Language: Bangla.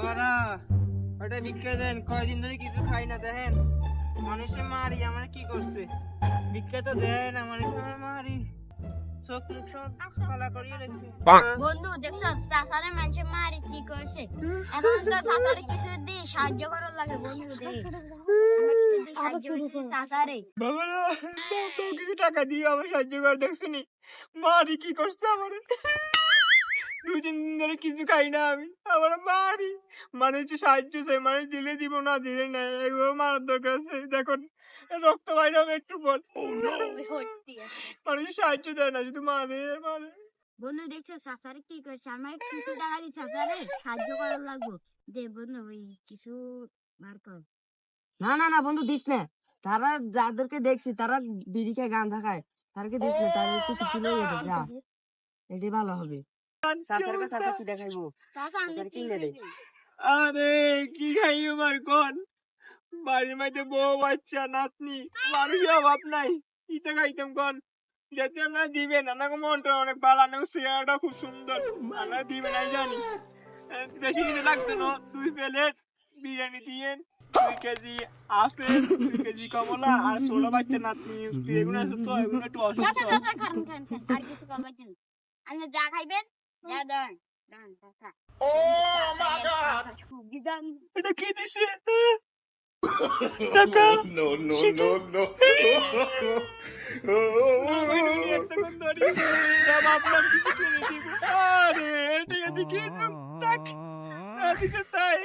বাবারা ওটা ভিক্ষা দেন, কয়দিন ধরে কিছু খাই না। দেখেন মানুষে মারি, আমার কি করছে? ভিক্ষা তো দেন, আমার মারি, চোখ মুখ সব কালা করিয়ে রেখেছে। বন্ধু দেখছো চাচারে মানুষে মারি কি করছে? এখন তো চাচারে কিছু দিয়ে সাহায্য করার লাগে বন্ধু দে। আমরা কিছু দিয়ে সাহায্য করছি চাচারে। বাবারা কিছু টাকা দিয়ে আমার সাহায্য করে, দেখছিনি মারি কি করছে আমারে। 2-3 দিন ধরে কিছু খাই না আমি, আমার মারি। মানুষ সাহায্য চাই, মানুষ দিলে দিব, না দিলে নাই, এগুলো মারার দরকার আছে। দেখুন রক্ত বাইরে হবে একটু পর। মানুষ সাহায্য দেয় না, শুধু মারে মারে। বন্ধু দেখছো চাচারে কি করছে? আমার কিছু টাকা দিয়ে চাচারে সাহায্য করার লাগবে। দে বন্ধু ওই কিছু বার কর। না না না বন্ধু দিস না। তারা যাদেরকে দেখছি তারা বিড়ি খায় গাঁজা খায়, তাদেরকে দিস না, তাদেরকে কিছু লইয়ে দে যা, এটাই ভালো হবে। চাচার কাছে চাচা কি দেখাইবো? চাচা আমি চাচার কি কিনে দে। আরে কি খাই আমার কোন? বাড়ির মধ্যে বউ বাচ্চা নাতনি, মানুষের অভাব নাই, ইটা খাইতাম কোন? যাতে আপনারা দিবেন, আপনাকে মনটা অনেক ভালো, আপনাকে চেহারাটা খুব সুন্দর, আপনারা দিবেন আমি জানি। বেশি কিছু লাগতো না, 2 প্লেট বিরিয়ানি দিয়েন, 2 কেজি আপেল, 2 কেজি কমলা, আর 16 বাচ্চা নাতনি, এগুলো আছে তো, এগুলো একটু চাচা অসুস্থ। চাচা খান খান খান আর কিছু করবেন না। আপনি যা খাইবেন যা দেন দেন চাচা। ও মাই গড সুগি দাম। এটা কি দিছে? টাকা? No, no, no, no. একটা কোন ধরি, না ভাবলাম কিছু কিনে দিব। আরে এটা কি টাকা দিছে তাই?